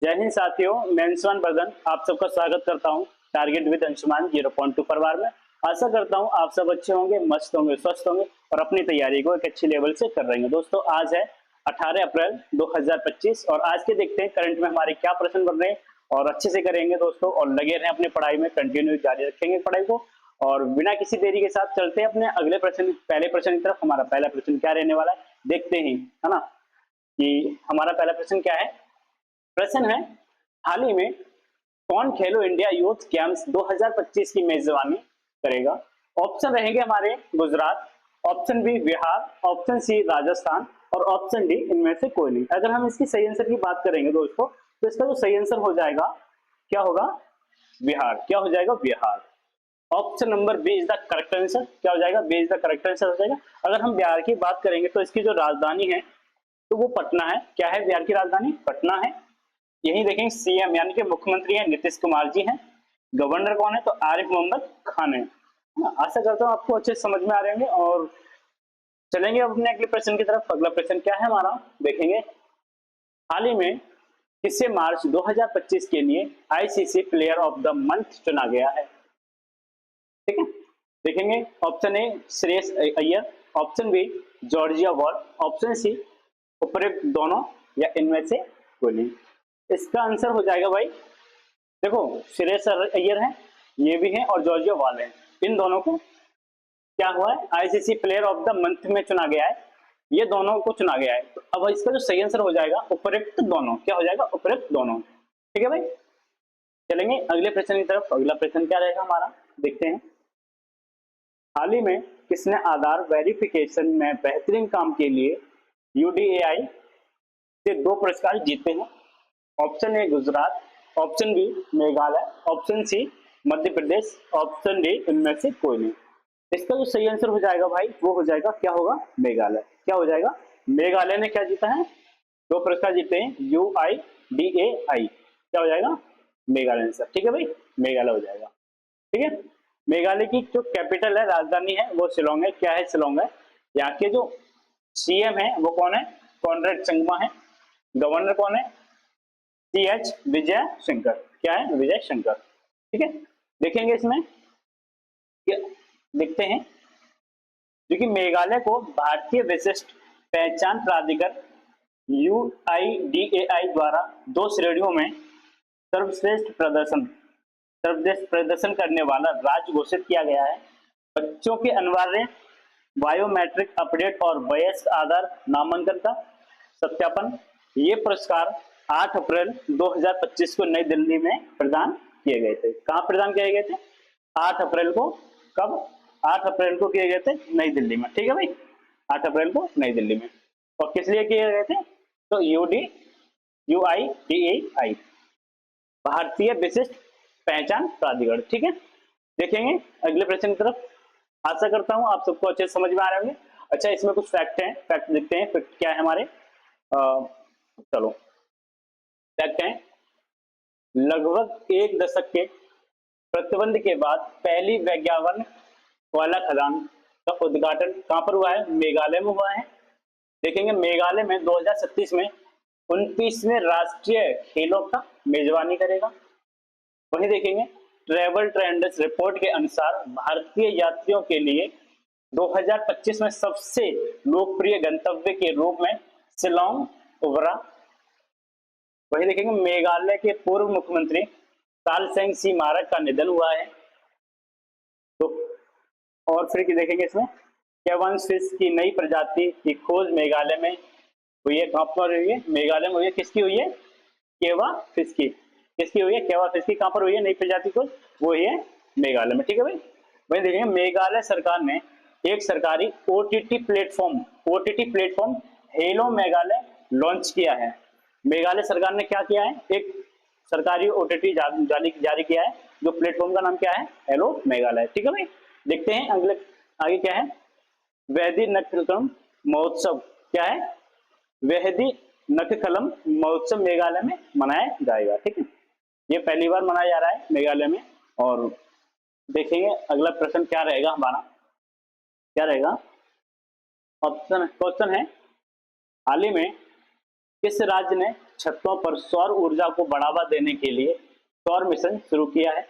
जय हिंद साथियों, मैं अंशुमान वर्धन आप सबका स्वागत करता हूं टारगेट विद अंशुमान 0.2 परिवार में। आशा करता हूं आप सब अच्छे होंगे, मस्त होंगे, स्वस्थ होंगे और अपनी तैयारी को एक अच्छे लेवल से कर रहे हैं। दोस्तों, आज है 18 अप्रैल 2025 और आज के देखते हैं करंट में हमारे क्या प्रश्न बन रहे हैं और अच्छे से करेंगे दोस्तों। और लगे रहें अपनी पढ़ाई में, कंटिन्यू जारी रखेंगे पढ़ाई को और बिना किसी देरी के साथ चलते हैं अपने अगले प्रश्न, पहले प्रश्न की तरफ। हमारा पहला प्रश्न क्या रहने वाला है देखते ही, है ना, कि हमारा पहला प्रश्न क्या है। प्रश्न है, हाल ही में कौन खेलो इंडिया यूथ गेम्स 2025 की मेजबानी करेगा। ऑप्शन रहेंगे हमारे Gujarat, option B Bihar, option C Rajasthan और ऑप्शन डी इनमें से कोई नहीं। अगर हम इसकी सही आंसर की बात करेंगे दोस्तों, तो इसका जो सही आंसर हो जाएगा क्या होगा, बिहार। क्या हो जाएगा, Bihar. Option number B is the correct answer. क्या हो जाएगा, B is the correct answer हो जाएगा। अगर हम बिहार की बात करेंगे तो इसकी जो राजधानी है तो वो पटना है। क्या है बिहार की राजधानी, पटना है। यही देखेंगे सीएम यानी कि मुख्यमंत्री है नीतीश कुमार जी हैं। गवर्नर कौन है, तो आरिफ मोहम्मद खान है। आशा करता हूँ आपको अच्छे समझ में आ रहे होंगे और चलेंगे अब अपने अगले प्रश्न की तरफ। अगला प्रश्न क्या है हमारा देखेंगे। हाल ही में किसे मार्च 2025 के लिए ICC player of the month चुना गया है। ठीक है, देखेंगे। Option A Shreyas Iyer, option B Georgia Wall, option C उपरोक्त दोनों या इनमें से कोई नहीं। इसका आंसर हो जाएगा भाई, देखो श्रेयस अय्यर है, ये भी है और जॉर्जिया वॉल है। इन दोनों को क्या हुआ है, ICC player of the month में चुना गया है। ये दोनों को चुना गया है। तो अब इसका जो सही आंसर हो जाएगा उपरोक्त दोनों। क्या हो जाएगा, उपरोक्त दोनों। ठीक है भाई, चलेंगे अगले प्रश्न की तरफ। अगला प्रश्न क्या रहेगा हमारा देखते हैं। हाल ही में किसने आधार वेरिफिकेशन में बेहतरीन काम के लिए यूडीएआई से 2 पुरस्कार जीते हैं। Option A Gujarat, option B Meghalaya, option C Madhya Pradesh, option D इनमें से कोई नहीं। इसका जो सही आंसर हो जाएगा भाई वो हो जाएगा, क्या होगा, मेघालय। क्या हो जाएगा, मेघालय ने क्या जीता है, 2 पुरस्कार जीते हैं, UIDAI। क्या हो जाएगा, मेघालय आंसर। ठीक है भाई, मेघालय हो जाएगा। ठीक है, मेघालय की जो कैपिटल है, राजधानी है, वो शिलोंग है। क्या है, शिलोंग है। यहाँ के जो सीएम है वो कौन है, कॉनरेड संगमा है। गवर्नर कौन है, CH विजय शंकर। क्या है, विजय शंकर। ठीक है, देखेंगे इसमें देखते हैं। क्योंकि मेघालय को भारतीय विशिष्ट पहचान प्राधिकरण UIDAI द्वारा 2 श्रेणियों में सर्वश्रेष्ठ प्रदर्शन करने वाला राज्य घोषित किया गया है। बच्चों के अनिवार्य बायोमेट्रिक अपडेट और वयस्क आधार नामांकन का सत्यापन। ये पुरस्कार 8 अप्रैल 2025 को नई दिल्ली में प्रदान किए गए थे। कहाँ प्रदान किए गए थे, 8 अप्रैल को। कब, 8 अप्रैल को किए गए थे नई दिल्ली में। ठीक है भाई, 8 अप्रैल को नई दिल्ली में। और किस लिए किए गए थे, तो UIDAI भारतीय विशिष्ट पहचान प्राधिकरण। ठीक है, देखेंगे अगले प्रश्न की तरफ। आशा करता हूं आप सबको अच्छे समझ में आ रहे होंगे। अच्छा, इसमें कुछ फैक्ट हैं, फैक्ट देखते हैं। फैक्ट क्या है हमारे, चलो फैक्ट हैं। लगभग 1 दशक के प्रतिबंध के बाद पहली वैज्ञावन कोयला खदान का उद्घाटन कहां पर हुआ है, मेघालय में हुआ है। देखेंगे मेघालय में 2037 में 29वें राष्ट्रीय खेलों का मेजबानी करेगा। वहीं देखेंगे ट्रेवल ट्रेंड्स रिपोर्ट के अनुसार भारतीय यात्रियों के लिए 2025 में सबसे लोकप्रिय गंतव्य के रूप में शिलोंग उभरा। वहीं देखेंगे मेघालय के पूर्व मुख्यमंत्री तालसेंग सीमारक का निधन हुआ है। तो और फिर की देखेंगे इसमें केवंस फिश की नई प्रजाति की खोज मेघालय में हुई है। कहां पर हुई है, मेघालय में हुई है। किसकी हुई है, केवा फिश की। किसकी हुई है, केवा फिश की। कहां पर हुई है नई प्रजाति खोज, वो हुई है मेघालय में। ठीक है भाई, वहीं देखेंगे मेघालय सरकार ने एक सरकारी OTT platform hello Meghalaya launch किया है। मेघालय सरकार ने क्या किया है, एक सरकारी OTT जारी किया है, जो प्लेटफॉर्म का नाम क्या है, हेलो मेघालय। ठीक है भाई, देखते हैं अगले आगे क्या है। वैदिक नटकलम महोत्सव, क्या है, वेहदी नटकलम महोत्सव मेघालय में मनाया जाएगा। ठीक है, ये पहली बार मनाया जा रहा है मेघालय में। और देखेंगे अगला प्रश्न क्या रहेगा हमारा, क्या रहेगा। ऑप्शन क्वेश्चन है, हाल ही में किस राज्य ने छतों पर सौर ऊर्जा को बढ़ावा देने के लिए सौर मिशन शुरू किया है?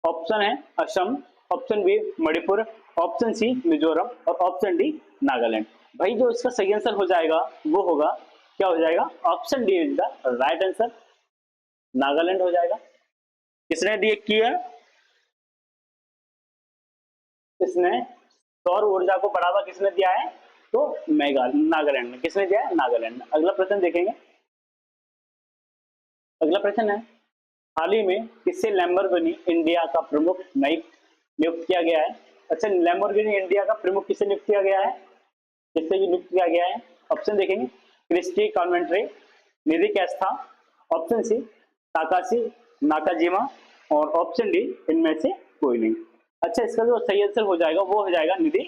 ऑप्शन है Assam, option B Manipur, option C Mizoram और ऑप्शन डी नागालैंड। भाई जो इसका सही आंसर हो जाएगा वो होगा, क्या हो जाएगा, option D is the right answer, Nagaland हो जाएगा। किसने दिए किया, इसने सौर ऊर्जा को बढ़ावा किसने दिया है, तो नागालैंड में। किसने दिया है, नागालैंड में। अगला प्रश्न देखेंगे। अगला प्रश्न है, हाल ही में किससे लैम्बोर्गिनी इंडिया का प्रमुख नियुक्त किया गया है? अच्छा, लैम्बोर्गिनी इंडिया का प्रमुख किसे नियुक्त किया गया है, किससे नियुक्त किया गया है? ऑप्शन देखेंगे, क्रिस्टी कॉन्वेंट्री, निधि कैस्था, ऑप्शन सी ताकाशी नाकाजिमा और ऑप्शन डी इनमें से कोई नहीं। अच्छा, इसका जो सही आंसर हो जाएगा वो हो जाएगा निधि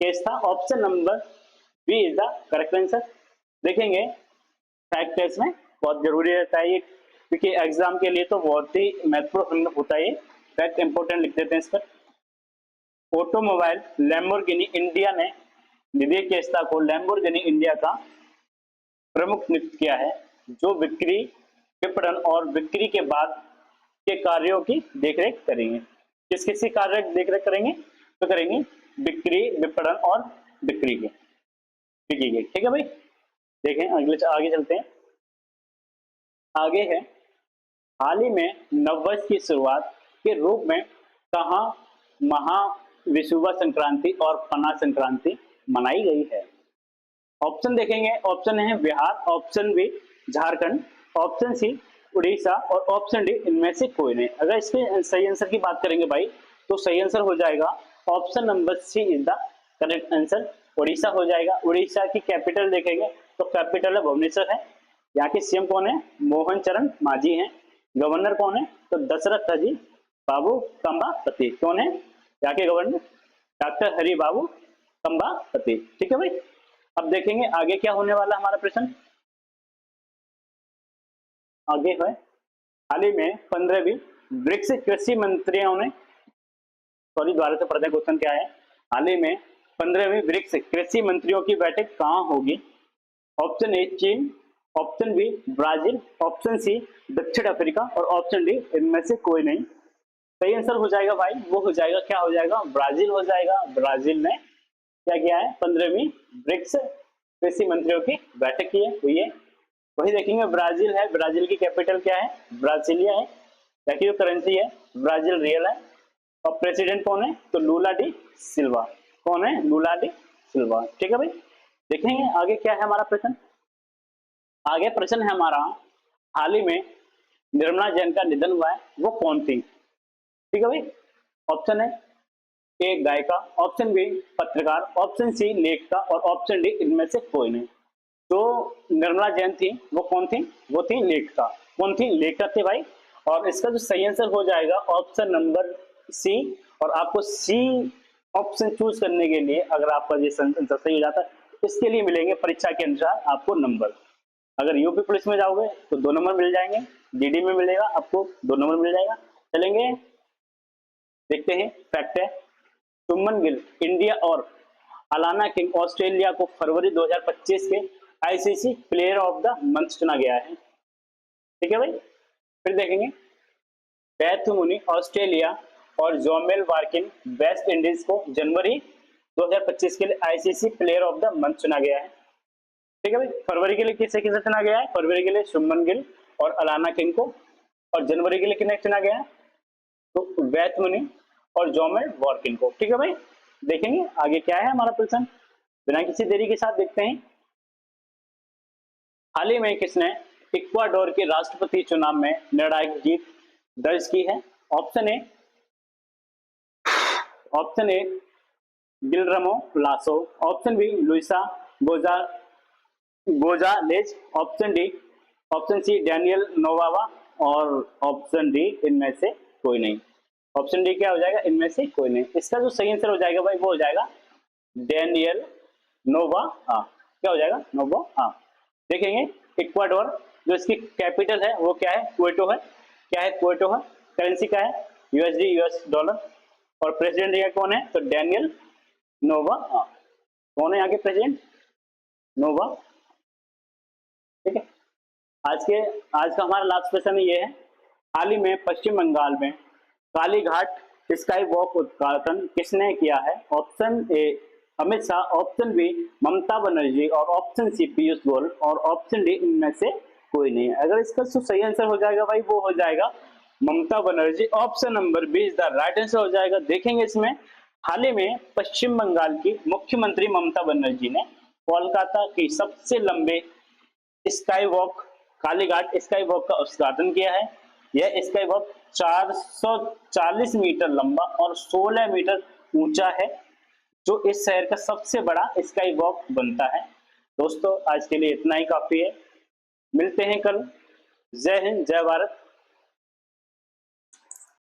कैस्था, option number B is the correct answer. देखेंगे फैक्ट टेस्ट में बहुत जरूरी रहता है ये, क्योंकि एग्जाम के लिए तो बहुत ही महत्वपूर्ण होता है। फैक्ट इंपोर्टेंट लिख देते हैं इस पर। ऑटोमोबाइल लैम्बोर्गिनी इंडिया ने निधि कैस्था को लैम्बोर्गिनी इंडिया का प्रमुख नियुक्त किया है, जो बिक्री, विपणन और बिक्री के बाद के कार्यों की देखरेख करेंगे। किस किस की कार्य देखरेख करेंगे, तो करेंगे बिक्री, विपणन और बिक्री के, ठीक है भाई। देखें अगले आगे चलते हैं। आगे है, हाल ही में नववर्ष की शुरुआत के रूप में कहाँ महाविषुवत संक्रांति और पना संक्रांति मनाई गई है? ऑप्शन देखेंगे, ऑप्शन है Bihar, option B Jharkhand, option C Orissa और ऑप्शन डी इनमें से कोई नहीं। अगर इसके सही आंसर की बात करेंगे भाई, तो सही आंसर हो जाएगा option number C is the correct answer, Orissa हो जाएगा। उड़ीसा की कैपिटल देखेंगे तो कैपिटल है भुवनेश्वर है। यहाँ के सीएम कौन है, मोहन चरण मांझी हैं। गवर्नर कौन है, तो दशरथ जी बाबू कंबापति। कौन है यहाँ के गवर्नर, डॉक्टर हरि बाबू कंबापति। ठीक है भाई। अब देखेंगे आगे क्या होने वाला हमारा प्रश्न। आगे है, हाल ही में 15वीं ब्रिक्स कृषि मंत्रियों ने, सॉरी द्वारा से पढ़ते क्वेश्चन क्या है, हाल ही में 15वीं ब्रिक्स कृषि मंत्रियों की बैठक कहाँ होगी? ऑप्शन ए चीन, option B Brazil, option C दक्षिण अफ्रीका और ऑप्शन डी इनमें से कोई नहीं। सही आंसर हो जाएगा भाई, वो हो जाएगा, क्या हो जाएगा, ब्राजील हो जाएगा। ब्राजील ने क्या किया है, 15वीं ब्रिक्स कृषि मंत्रियों की बैठक की है, हुई है। वही देखेंगे ब्राजील है, ब्राजील की कैपिटल क्या है, ब्राजीलिया है। बाकी जो करेंसी है ब्राजील रियल है। और प्रेसिडेंट कौन है, तो लूला डी सिल्वा। कौन है, लूला डी सिल्वा। ठीक है भाई। देखेंगे आगे क्या है हमारा प्रश्न। आगे प्रश्न है हमारा, हाल ही में निर्मला जैन का निधन हुआ है, वो कौन थी? ठीक है भाई। ऑप्शन है ए गायिका, ऑप्शन बी पत्रकार, ऑप्शन सी लेखिका और ऑप्शन डी इनमें से कोई नहीं। तो निर्मला जैन थी, वो कौन थी, वो थी लेखिका। कौन थी, लेखिका थे भाई। और इसका जो सही आंसर हो जाएगा ऑप्शन नंबर सी। और आपको सी ऑप्शन चूज करने के लिए, अगर आपका ये आंसर सही हो जाता है, इसके लिए मिलेंगे परीक्षा के अनुसार आपको नंबर। अगर यूपी पुलिस में जाओगे तो 2 नंबर मिल जाएंगे, जीडी में मिलेगा आपको 2 नंबर मिल जाएगा। चलेंगे देखते हैं फैक्ट है। शुभमन गिल इंडिया और अलाना किंग ऑस्ट्रेलिया को फरवरी 2025 के ICC player of the month चुना गया है। ठीक है भाई। फिर देखेंगे बैथ मुनी ऑस्ट्रेलिया और जोमेल वार्किन वेस्ट इंडीज को जनवरी 2025 के लिए ICC player of the month चुना गया है। ठीक है भाई। फरवरी के लिए किसे किसे चुना गया है, फरवरी के लिए शुभमन गिल और अलाना किंग को। और जनवरी के लिए किन्हें चुना गया है, तो बैथ मुनी और जोमेल वार्किन को। ठीक है भाई। देखेंगे आगे क्या है हमारा प्रश्न, बिना किसी देरी के साथ देखते हैं। हाल ही में किसने इक्वाडोर के राष्ट्रपति चुनाव में निर्णायक जीत दर्ज की है? Option A Guillermo Lasso, option B Luisa González, option C Daniel Noboa और ऑप्शन डी इनमें से कोई नहीं। ऑप्शन डी क्या हो जाएगा, इनमें से कोई नहीं। इसका जो सही आंसर हो जाएगा भाई, वो हो जाएगा डैनियल नोवा। हाँ, क्या हो जाएगा, नोवा। हाँ। देखेंगे इक्वाडोर, जो इसकी कैपिटल है वो क्या है, क्वेटो है। क्या है, क्वेटो है। करेंसी क्या है, यूएसडी, यूएस डॉलर। और प्रेसिडेंट यहाँ कौन है, तो डैनियल नोवा। हाँ, कौन है यहाँ के प्रेसिडेंट, नोवा। ठीक है। आज का हमारा लास्ट क्वेश्चन ये है, हाल ही में पश्चिम बंगाल में कालीघाट स्काई वॉक उद्घाटन किसने किया है? Option A Amit Shah, option B Mamata Banerjee और ऑप्शन सी पीयूष गोयल और ऑप्शन डी इनमें से कोई नहीं है। अगर इसका जो सही आंसर हो जाएगा भाई वो हो जाएगा Mamata Banerjee. Option number B is the right answer हो जाएगा। देखेंगे इसमें हाल ही में पश्चिम बंगाल की मुख्यमंत्री ममता बनर्जी ने कोलकाता की सबसे लंबे sky walk Kalighat sky walk का उद्घाटन किया है। यह स्काई वॉक 440 मीटर लंबा और 16 मीटर ऊंचा है, जो इस शहर का सबसे बड़ा स्काई वॉक बनता है। दोस्तों आज के लिए इतना ही काफी है, मिलते हैं कल। जय हिंद, जय भारत।